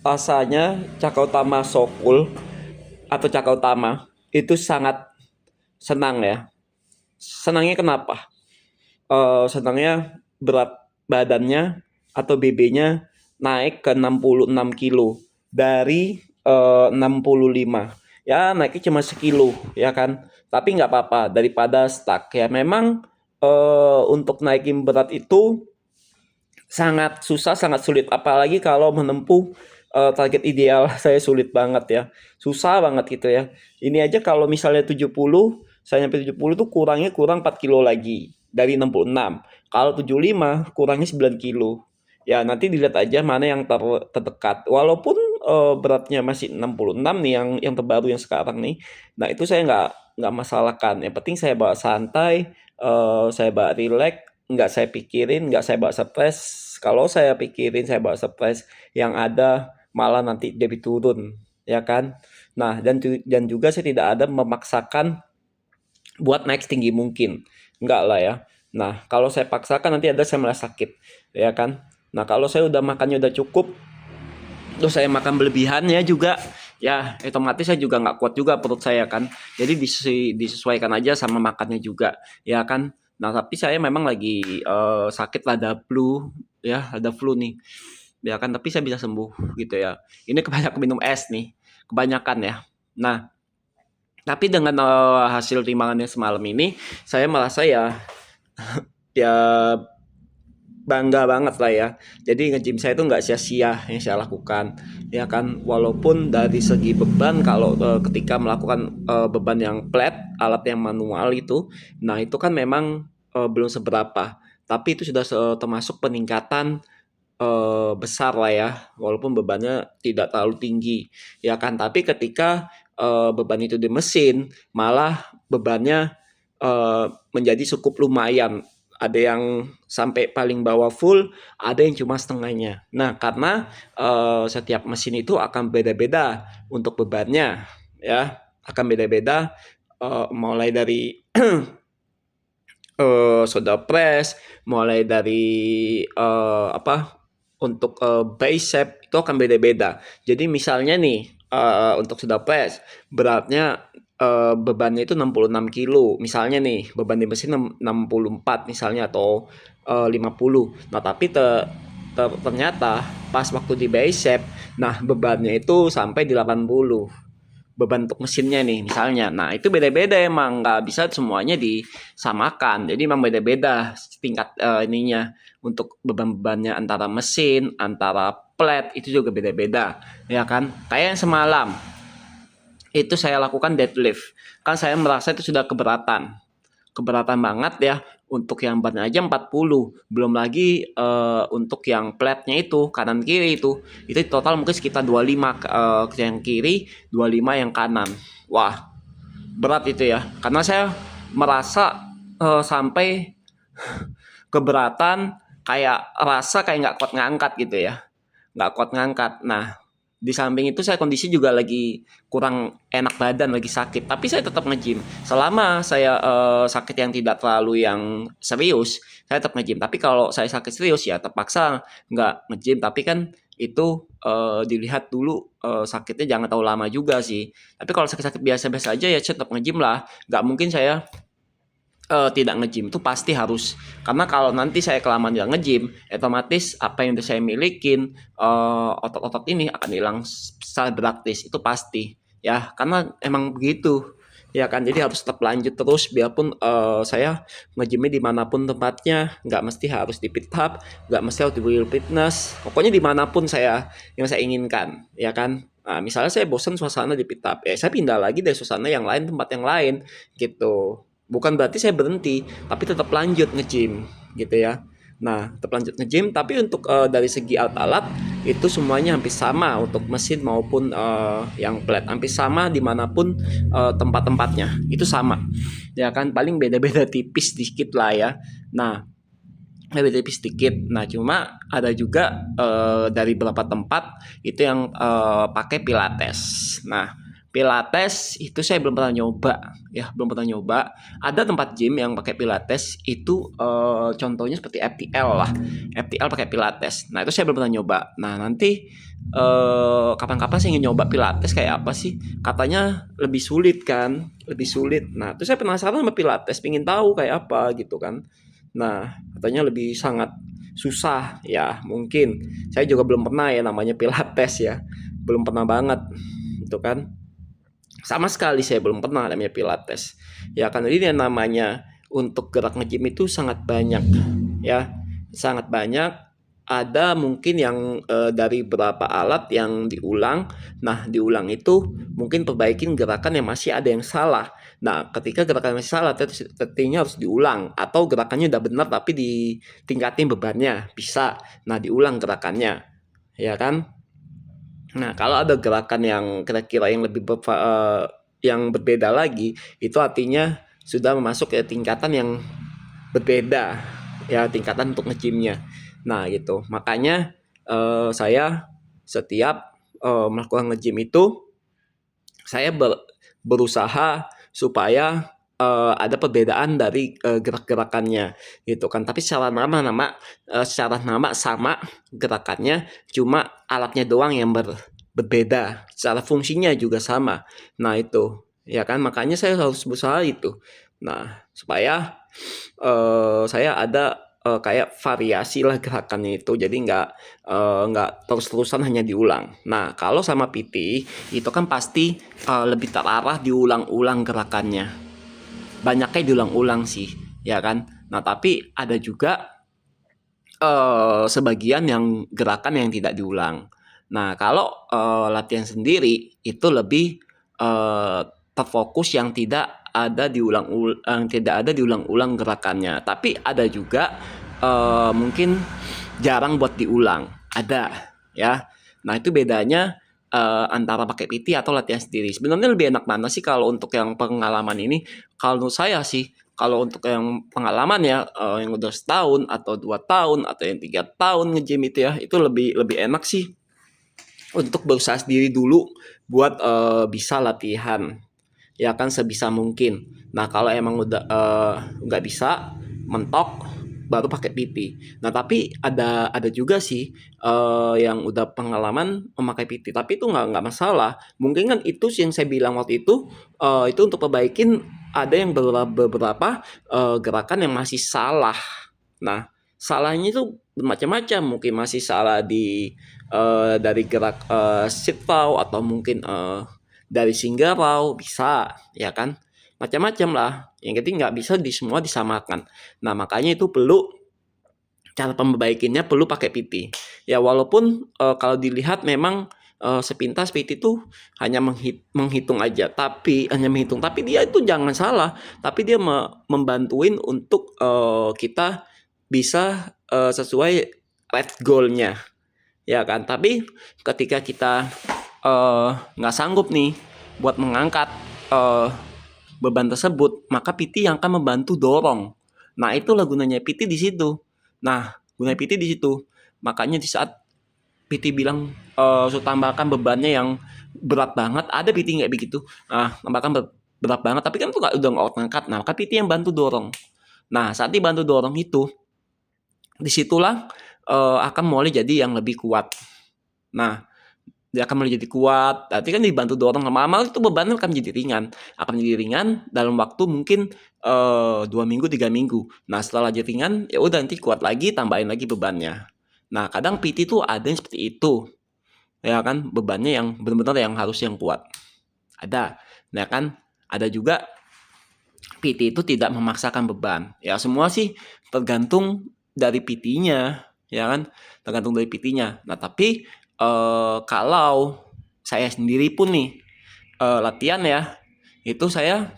rasanya Caka Utama Sokul atau Caka Utama itu sangat senang ya. Senangnya kenapa? Senangnya berat badannya atau BB-nya naik ke 66 kilo dari 65. Ya naiknya cuma sekilo ya kan. Tapi nggak apa-apa daripada stuck ya. Memang untuk naikin berat itu sangat susah, sangat sulit. Apalagi kalau menempuh target ideal saya sulit banget ya. Susah banget gitu ya. Ini aja kalau misalnya 70, saya nyampe 70 tuh kurang 4 kilo lagi dari 66. Kalau 75 kurangnya 9 kilo. Ya nanti dilihat aja mana yang terdekat. Walaupun beratnya masih 66 nih yang terbaru yang sekarang nih. Nah itu saya nggak masalahkan. Yang penting saya bawa santai, saya bawa relax, nggak saya pikirin, nggak saya bawa stres. Kalau saya pikirin, saya bawa stres, yang ada malah nanti jadi turun, ya kan? Nah, dan juga saya tidak ada memaksakan buat naik setinggi mungkin, nggak lah ya. Nah, kalau saya paksakan nanti ada saya malah sakit, ya kan? Nah, kalau saya udah makannya udah cukup, terus saya makan berlebihannya juga, ya otomatis saya juga nggak kuat juga perut saya kan. Jadi disesuaikan aja sama makannya juga, ya kan. Nah tapi saya memang lagi sakit lah, ada flu ya, ada flu nih ya kan, tapi saya bisa sembuh gitu ya. Ini kebanyakan minum es nih, kebanyakan ya. Nah tapi dengan hasil timbangannya semalam ini saya merasa ya ya bangga banget lah ya. Jadi nge-gym saya itu nggak sia-sia yang saya lakukan, ya kan. Walaupun dari segi beban, kalau ketika melakukan beban yang flat, alat yang manual itu, nah itu kan memang belum seberapa. Tapi itu sudah termasuk peningkatan besar lah ya. Walaupun bebannya tidak terlalu tinggi, ya kan. Tapi ketika beban itu di mesin, malah bebannya menjadi cukup lumayan. Ada yang sampai paling bawah full, ada yang cuma setengahnya. Nah, karena setiap mesin itu akan beda-beda untuk bebannya, ya, akan beda-beda. Mulai dari shoulder press, mulai dari apa, untuk bicep itu akan beda-beda. Jadi misalnya nih untuk shoulder press beratnya bebannya itu 66 kilo misalnya nih, beban di mesin 64 misalnya, atau 50. Nah tapi ternyata pas waktu di bicep, nah bebannya itu sampai di 80, beban untuk mesinnya nih misalnya. Nah itu beda-beda, emang nggak bisa semuanya disamakan. Jadi emang beda-beda tingkat ininya untuk beban-bebannya, antara mesin, antara plat itu juga beda-beda, ya kan. Kayak yang semalam itu saya lakukan deadlift, kan saya merasa itu sudah keberatan banget ya. Untuk yang beratnya aja 40, belum lagi untuk yang platnya itu kanan kiri itu total mungkin sekitar 25, yang kiri 25, yang kanan. Wah, berat itu ya. Karena saya merasa sampai keberatan, kayak rasa kayak nggak kuat ngangkat gitu ya. Nggak kuat ngangkat. Nah, di samping itu saya kondisi juga lagi kurang enak badan, lagi sakit, tapi saya tetap nge-gym. Selama saya sakit yang tidak terlalu yang serius, saya tetap nge-gym. Tapi kalau saya sakit serius ya terpaksa nggak nge-gym. Tapi kan itu dilihat dulu sakitnya, jangan terlalu lama juga sih. Tapi kalau sakit-sakit biasa-biasa aja ya tetap nge-gym lah. Nggak mungkin saya tidak nge-gym, itu pasti harus. Karena kalau nanti saya kelamaan tidak nge-gym, otomatis apa yang udah saya milikin, otot-otot ini akan hilang secara drastis, itu pasti. Ya, karena emang begitu. Ya kan, jadi harus tetap lanjut terus, biarpun saya nge-gymnya dimanapun tempatnya, nggak mesti harus di Pit Hub, nggak mesti harus di Real Fitness, pokoknya dimanapun yang saya inginkan, ya kan. Nah, misalnya saya bosan suasana di Pit Hub, ya saya pindah lagi dari suasana yang lain, tempat yang lain, gitu. Bukan berarti saya berhenti, tapi tetap lanjut nge-gym gitu ya. Nah, tetap lanjut nge-gym, tapi untuk dari segi alat-alat itu semuanya hampir sama, untuk mesin maupun yang plat hampir sama dimanapun tempat-tempatnya itu sama, ya kan. Paling beda-beda tipis dikit lah ya. Nah, beda tipis dikit. Nah, cuma ada juga dari beberapa tempat itu yang pakai pilates. Nah, Pilates itu saya belum pernah nyoba, ya belum pernah nyoba. Ada tempat gym yang pakai Pilates itu contohnya seperti FTL lah, FTL pakai Pilates. Nah itu saya belum pernah nyoba. Nah nanti kapan-kapan saya ingin nyoba Pilates kayak apa sih? Katanya lebih sulit kan, lebih sulit. Nah terus saya penasaran sama Pilates, pengen tahu kayak apa gitu kan. Nah katanya lebih sangat susah ya mungkin. Saya juga belum pernah ya namanya Pilates ya, belum pernah banget itu kan. Sama sekali saya belum pernah namanya Pilates. Ya kan ini yang namanya untuk gerak nge-gym itu sangat banyak ya. Sangat banyak. Ada mungkin yang dari beberapa alat yang diulang. Nah, diulang itu mungkin perbaikin gerakan yang masih ada yang salah. Nah, ketika gerakan masih salah, artinya harus diulang. Atau gerakannya udah benar tapi ditingkatin bebannya. Bisa. Nah, diulang gerakannya. Ya kan? Nah, kalau ada gerakan yang kira-kira yang yang berbeda lagi, itu artinya sudah masuk ke tingkatan yang berbeda, ya tingkatan untuk nge-gym-nya. Nah, gitu. Makanya saya setiap melakukan nge-gym itu saya berusaha supaya ada perbedaan dari gerak-gerakannya gitu kan. Tapi secara nama sama gerakannya, cuma alatnya doang yang berbeda. Secara fungsinya juga sama. Nah itu ya kan, makanya saya harus berusaha itu. Nah supaya saya ada kayak variasi lah gerakannya itu, jadi nggak terus-terusan hanya diulang. Nah kalau sama PT itu kan pasti lebih terarah diulang-ulang gerakannya, banyaknya diulang-ulang sih ya kan. Nah tapi ada juga sebagian yang gerakan yang tidak diulang. Nah kalau latihan sendiri itu lebih terfokus yang tidak ada diulang-ulang gerakannya. Tapi ada juga mungkin jarang buat diulang. Ada ya. Nah itu bedanya antara pakai PT atau latihan sendiri. Sebenarnya lebih enak mana sih kalau untuk yang pengalaman ini? Kalau menurut saya sih, kalau untuk yang pengalaman ya yang udah setahun atau 2 tahun atau yang 3 tahun nge-gym itu ya, itu lebih lebih enak sih untuk berusaha sendiri dulu buat bisa latihan ya kan sebisa mungkin. Nah kalau emang udah nggak bisa mentok baru pakai PT. Nah tapi ada juga sih yang udah pengalaman memakai PT, tapi itu nggak masalah. Mungkin kan itu sih yang saya bilang waktu itu untuk perbaikin ada yang beberapa gerakan yang masih salah. Nah salahnya itu bermacam-macam, mungkin masih salah dari gerak sit row atau mungkin dari single row bisa ya kan, macam-macam lah. Yang penting nggak bisa semua disamakan. Nah makanya itu perlu cara pembaikinnya perlu pakai PT ya, walaupun kalau dilihat memang sepintas PT itu hanya menghitung aja, tapi dia itu jangan salah, tapi dia membantuin untuk kita bisa sesuai red goal-nya ya kan. Tapi ketika kita nggak sanggup nih buat mengangkat beban tersebut, maka PT yang akan membantu dorong. Nah itulah gunanya PT di situ. Nah gunanya PT di situ. Makanya di saat PT bilang tambahkan bebannya yang berat banget, ada PT nggak begitu. Nah tambahkan berat banget, tapi kan itu udah nggak ngangkat. Nah maka PT yang bantu dorong. Nah saat dibantu dorong itu, disitulah akan mulai jadi yang lebih kuat. Nah dia akan mulai jadi kuat. Nanti kan dibantu dorong lama-lama itu bebannya akan jadi ringan. Akan jadi ringan dalam waktu mungkin 2 minggu 3 minggu. Nah setelah jadi ringan ya udah nanti kuat lagi, tambahin lagi bebannya. Nah kadang PT tuh ada yang seperti itu ya kan, bebannya yang benar-benar yang harus yang kuat ada. Nah kan ada juga PT itu tidak memaksakan beban ya, semua sih tergantung dari PT-nya ya kan, tergantung dari PT-nya. Nah tapi kalau saya sendiri pun nih latihan ya, itu saya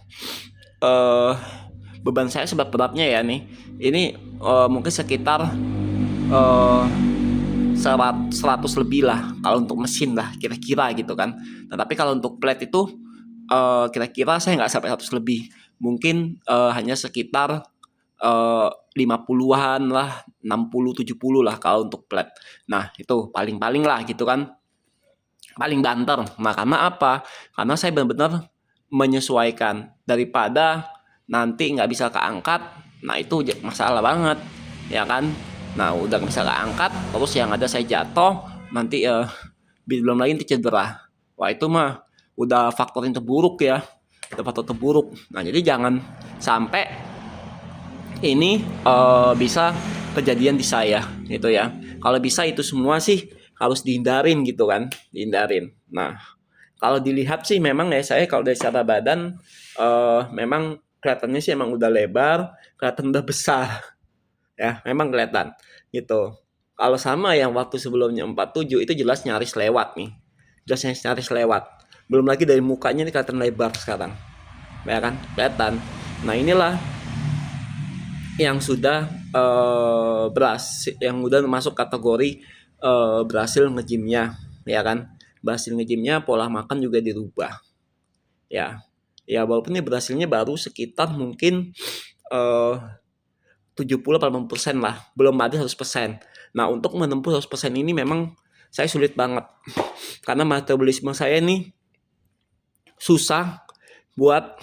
beban saya sebab beratnya ya nih ini mungkin sekitar 100 lebih lah kalau untuk mesin lah kira-kira gitu kan. Nah tapi kalau untuk plate itu kira-kira saya nggak sampai 100 lebih, mungkin hanya sekitar 50-an lah, 60-70 lah kalau untuk plate. Nah itu paling-paling lah gitu kan. paling banter. Nah, karena apa? Karena saya benar-benar menyesuaikan daripada nanti nggak bisa keangkat. Nah, itu masalah banget, ya kan? Nah, udah nggak bisa keangkat, terus yang ada saya jatuh, nanti belum lagi nanti cedera. Wah, itu mah udah faktor yang terburuk ya, udah faktor terburuk. Nah, jadi jangan sampai ini bisa kejadian di saya gitu ya. Kalau bisa itu semua sih harus dihindarin gitu kan, dihindarin. Nah, kalau dilihat sih memang ya saya kalau dari secara badan memang kelihatannya sih emang udah lebar, kelihatan udah besar ya, memang kelihatan gitu. Kalau sama yang waktu sebelumnya 47 itu jelas nyaris lewat nih. Jelas nyaris lewat. Belum lagi dari mukanya nih kelihatan lebar sekarang. Ya kan? Kelihatan. Nah, inilah yang sudah berhasil, yang udah masuk kategori berhasil ngejimnya, ya kan? Berhasil ngejimnya, pola makan juga dirubah. Ya. Ya walaupun ini berhasilnya baru sekitar mungkin 70-80% lah, belum ada 100%. Nah, untuk menempuh 100% ini memang saya sulit banget. Karena metabolisme saya ini susah buat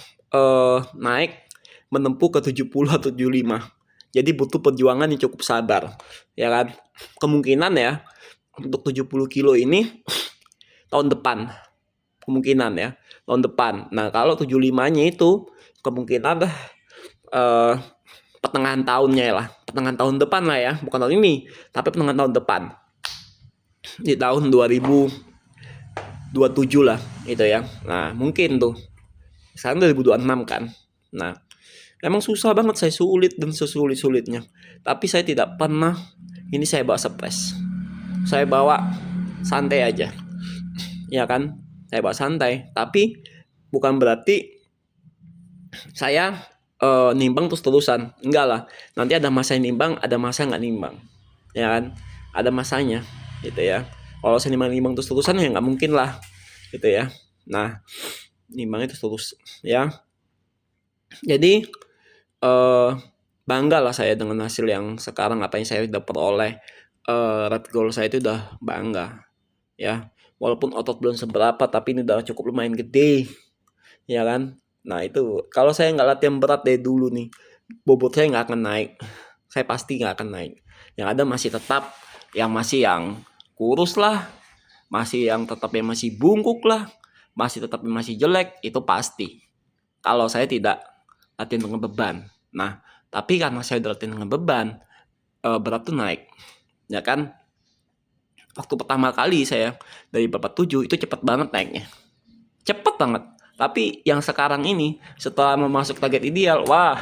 naik menempuh ke 70 atau 75. Jadi butuh perjuangan yang cukup sabar, ya kan? Kemungkinan ya untuk 70 kilo ini tahun depan, kemungkinan ya tahun depan. Nah, kalau 75-nya itu kemungkinan pertengahan tahunnya lah, pertengahan tahun depan lah ya, bukan tahun ini, tapi pertengahan tahun depan, di tahun 2027 lah itu ya. Nah, mungkin tuh sekarang 2026 kan. Nah, emang susah banget, saya sulit dan sesulit-sulitnya. Tapi saya tidak pernah ini saya bawa stres. Saya bawa santai aja. Ya kan? Saya bawa santai, tapi bukan berarti saya nimbang terus-terusan. Enggak lah. Nanti ada masa yang nimbang, ada masa nggak nimbang. Ya kan? Ada masanya gitu ya. Kalau saya nimbang terus-terusan ya nggak mungkin lah. Gitu ya. Nah, nimbangnya terus ya. Jadi bangga lah saya dengan hasil yang sekarang, apa yang saya udah peroleh. Red goal saya itu udah bangga ya, walaupun otot belum seberapa tapi ini udah cukup lumayan gede, ya kan. Nah, itu kalau saya nggak latihan berat dari dulu nih, bobot saya nggak akan naik, saya pasti nggak akan naik. Yang ada masih tetap yang kurus lah, masih yang tetap yang masih bungkuk lah, masih tetap yang masih jelek, itu pasti kalau saya tidak latihan dengan beban. Nah, tapi karena saya udah latihan dengan beban, berat tuh naik, ya kan. Waktu pertama kali saya dari 47 itu cepet banget naiknya, cepet banget. Tapi yang sekarang ini setelah memasuk target ideal, wah,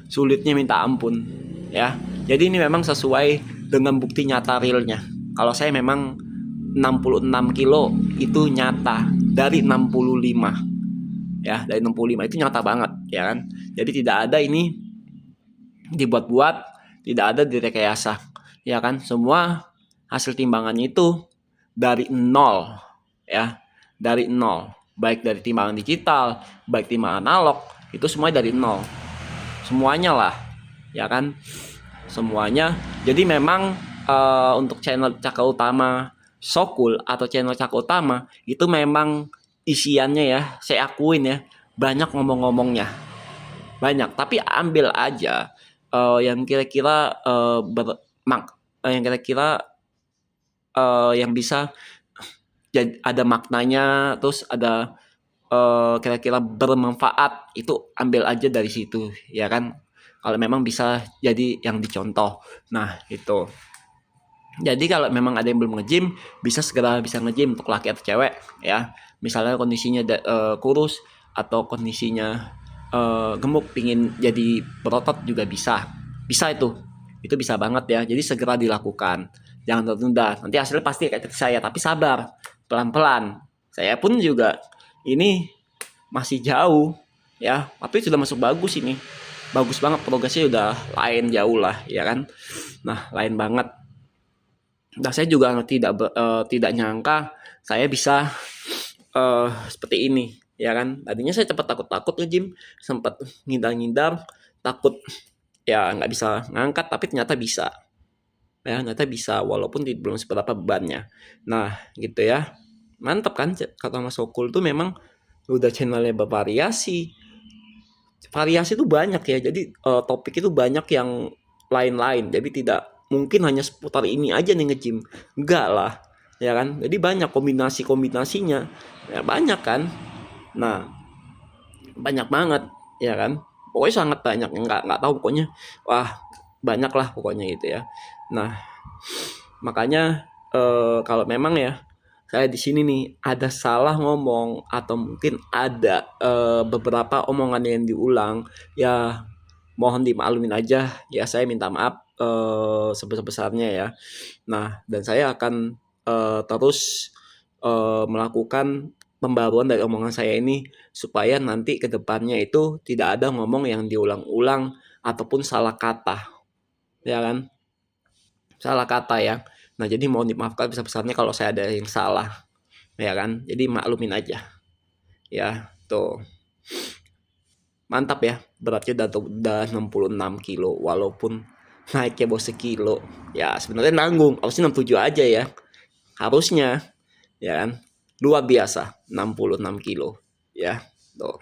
sulitnya minta ampun ya. Jadi ini memang sesuai dengan bukti nyata realnya. Kalau saya memang 66 kilo itu nyata dari 65 ya, dari 65 itu nyata banget ya kan. Jadi tidak ada ini dibuat-buat, tidak ada direkayasa, ya kan. Semua hasil timbangannya itu dari nol ya, dari nol, baik dari timbangan digital, baik timbangan analog, itu semuanya dari nol, semuanya lah, ya kan, semuanya. Jadi memang untuk channel Caka Utama Sokul atau channel Caka Utama itu memang isiannya ya, saya akuin ya, banyak ngomong-ngomongnya, banyak, tapi ambil aja yang kira-kira yang kira-kira yang bisa ada maknanya, terus ada kira-kira bermanfaat, itu ambil aja dari situ, ya kan. Kalau memang bisa jadi yang dicontoh. Nah, itu. Jadi kalau memang ada yang belum nge-gym, bisa nge-gym untuk laki atau cewek ya. Misalnya kondisinya kurus atau kondisinya gemuk, pingin jadi berotot juga bisa. Bisa itu. Itu bisa banget ya. Jadi segera dilakukan. Jangan tertunda. Nanti hasilnya pasti kayak saya, tapi sabar. Pelan-pelan. Saya pun juga ini masih jauh ya, tapi sudah masuk bagus ini. Bagus banget, progresnya udah lain jauh lah, ya kan. Nah, lain banget. Nah, saya juga tidak nyangka saya bisa seperti ini, ya kan. Tadinya saya sempat takut-takut nge-gym, sempat ngindar-ngindar, takut ya nggak bisa ngangkat, tapi ternyata bisa, ya ternyata bisa walaupun belum seberapa bebannya. Nah, gitu ya. Mantap kan, Kak Tama Sokul tuh memang udah channelnya bervariasi. Variasi itu banyak ya, jadi topik itu banyak yang lain-lain. Jadi tidak mungkin hanya seputar ini aja nih nge-gym. Enggak lah, ya kan? Jadi banyak kombinasi-kombinasinya. Ya banyak kan? Nah, banyak banget, ya kan? Pokoknya sangat banyak, nggak tahu pokoknya. Wah, banyak lah pokoknya gitu ya. Nah, makanya kalau memang ya saya di sini nih ada salah ngomong atau mungkin ada beberapa omongan yang diulang, ya mohon dimaklumin aja ya, saya minta maaf sebesar-besarnya ya. Nah, dan saya akan terus melakukan pembaruan dari omongan saya ini supaya nanti ke depannya itu tidak ada ngomong yang diulang-ulang ataupun salah kata, ya kan? Salah kata ya. Nah, jadi mohon dimaafkan besar-besarnya kalau saya ada yang salah, ya kan? Jadi maklumin aja. Ya, tuh. Mantap ya, beratnya udah 66 kilo walaupun naiknya bos sekilo. Ya, sebenarnya nanggung, harusnya 67 aja ya. Harusnya, ya kan? Luar biasa, 66 kilo. Ya, tuh.